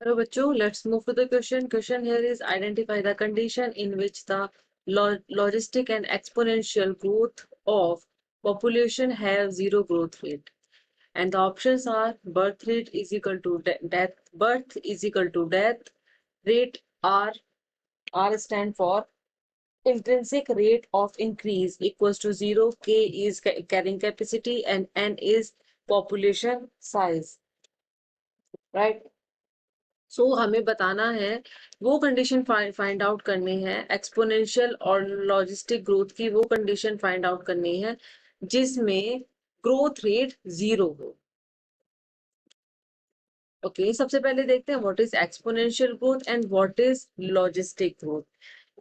Hello, bachcho. Let's move to the question. Question here is identify the condition in which the logistic and exponential growth of population have zero growth rate. And the options are birth rate is equal to death, birth is equal to death rate, R stand for intrinsic rate of increase equals to zero, K is carrying capacity, and N is population size, right? सो हमें बताना है, वो condition find out करनी है, exponential और logistic growth की वो condition find out करनी है जिसमें ग्रोथ रेट जीरो हो। ओके, सबसे पहले देखते हैं what is exponential growth and what is logistic growth.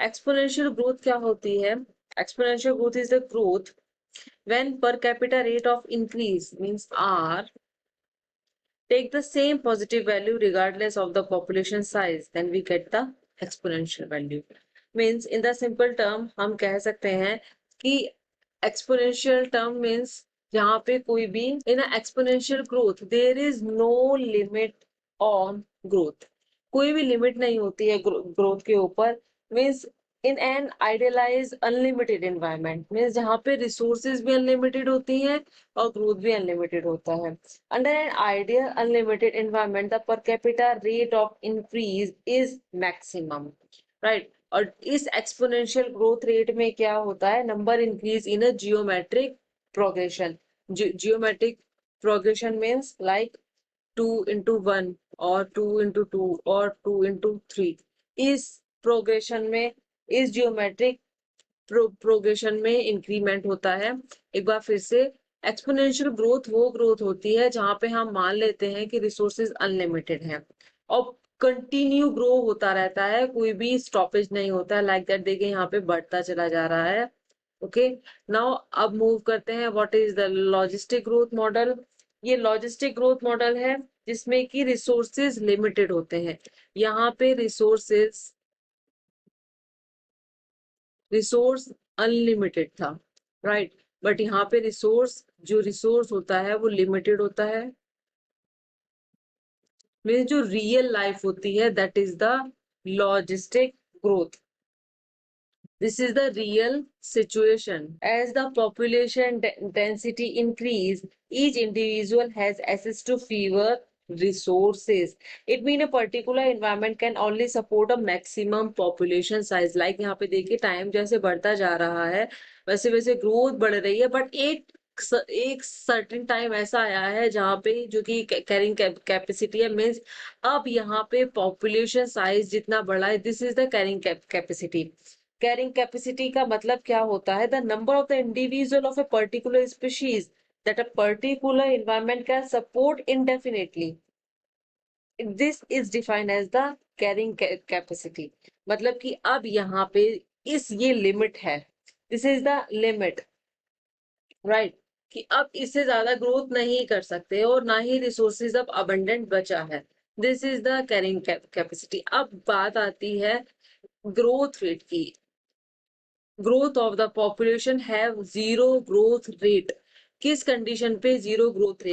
Exponential growth क्या होती है? Exponential growth is the growth when per capita rate of increase means R take the same positive value regardless of the population size, then we get the exponential value. Means in the simple term हम कह सकते हैं कि exponential term means जहाँ पे कोई भी in a exponential growth there is no limit on growth, कोई भी लिमिट नहीं होती है ग्रोथ के ऊपर। Means in an idealize unlimited environment means जहाँ पे रिसोर्सेज भी अनलिमिटेड होती हैं और ग्रोथ भी अनलिमिटेड होता है। Under an ideal unlimited environment, the per capita rate of increase is maximum, right? और इस exponential growth rate में क्या होता है? Number increase in a geometric progression. Geometric progression means like 2 into 1 or 2 into 2 or 2 into 3. इस progression में, इस geometric progression में इंक्रीमेंट होता है। एक बार फिर से, एक्सपोनेंशियल ग्रोथ वो ग्रोथ होती है जहां पे हम मान लेते हैं कि रिसोर्सेज अनलिमिटेड हैं और कंटिन्यू ग्रो होता रहता है, कोई भी स्टॉपेज नहीं होता है। लाइक दैट देखिए यहाँ पे बढ़ता चला जा रहा है। ओके, नाउ अब मूव करते हैं what is the logistic growth model. ये लॉजिस्टिक ग्रोथ मॉडल है जिसमें कि रिसोर्सेज लिमिटेड होते हैं। यहाँ पे रिसोर्स अनलिमिटेड था, राइट? बट यहाँ पे जो रिसोर्स होता है वो लिमिटेड होता है। मीन्स जो रियल लाइफ होती है that is the logistic growth. This is the real situation. As the population density increase, each individual has access to fewer resources. It means a particular environment can only support a maximum population size. Like यहाँ पे देखिए time जैसे बढ़ता जा रहा है वैसे वैसे ग्रोथ बढ़ रही है, बट एक सर्टेन टाइम ऐसा आया है जहाँ पे जो कि कैरिंग कैपेसिटी है, मीन्स अब यहाँ पे पॉपुलेशन साइज जितना बढ़ा है, this is the carrying capacity. Carrying capacity का मतलब क्या होता है? The number of the individual of a particular species that a particular environment can support indefinitely, this is defined as the carrying capacity. मतलब कि अब यहाँ पे ये लिमिट है, this is the limit, right? कि अब इससे ज्यादा ग्रोथ नहीं कर सकते और ना ही रिसोर्सेज अब अबंडेंट बचा है। This is the carrying capacity. अब बात आती है ग्रोथ रेट की। Growth of the population have zero growth rate. किस कंडीशन पे जीरो ग्रोथ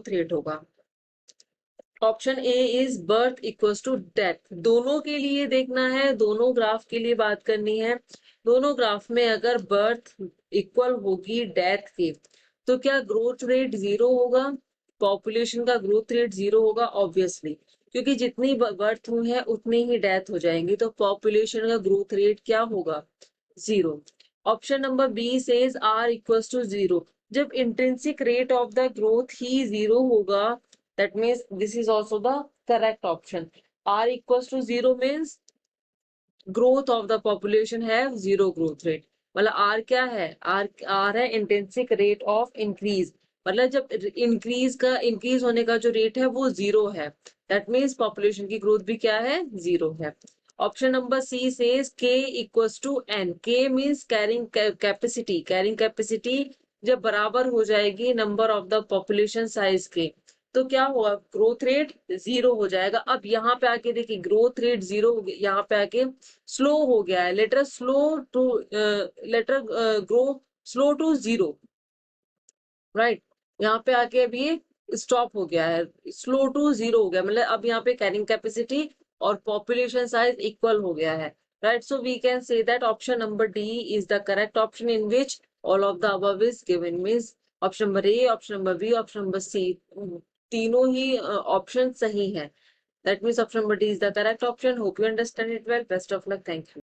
रेट होगा? Option A is birth equals to death. दोनों के लिए देखना है, दोनों ग्राफ के लिए बात करनी है। दोनों ग्राफ में अगर बर्थ इक्वल होगी डेथ के तो क्या ग्रोथ रेट जीरो होगा? पॉपुलेशन का ग्रोथ रेट जीरो होगा ऑब्वियसली, क्योंकि जितनी बर्थ हुई है उतनी ही डेथ हो जाएंगी, तो पॉपुलेशन का ग्रोथ रेट क्या होगा? Zero. Option number B says R equals to zero. जब intrinsic rate of the growth ही जीरो होगा, that means this is also the correct option. R equals to 0 means growth of the population have zero growth rate. मतलब R क्या है? R है intrinsic rate of increase। मतलब जब increase होने का जो रेट है वो जीरो है, दैट मीन्स पॉपुलेशन की ग्रोथ भी क्या है? जीरो है। Option number C says K equals to N। K means carrying capacity. Carrying capacity जब बराबर हो जाएगी number of the population size के तो क्या होगा? ग्रोथ रेट जीरो हो जाएगा। अब यहाँ पे आके देखिए ग्रोथ रेट जीरो हो गया, यहाँ पे आके स्लो हो गया है। Later grow slow to zero, right? यहाँ पे आके अभी स्टॉप हो गया है, स्लो टू जीरो हो गया, मतलब अब यहाँ पे कैरिंग कैपेसिटी और पॉपुलेशन साइज इक्वल हो गया है, right? So we can say that option number D is the correct option in which all of the above is given, means option number A, option number B, option number C, तीनों ही option सही है. That means option number D is the correct option. Hope you understand it well. Best of luck. Thank you.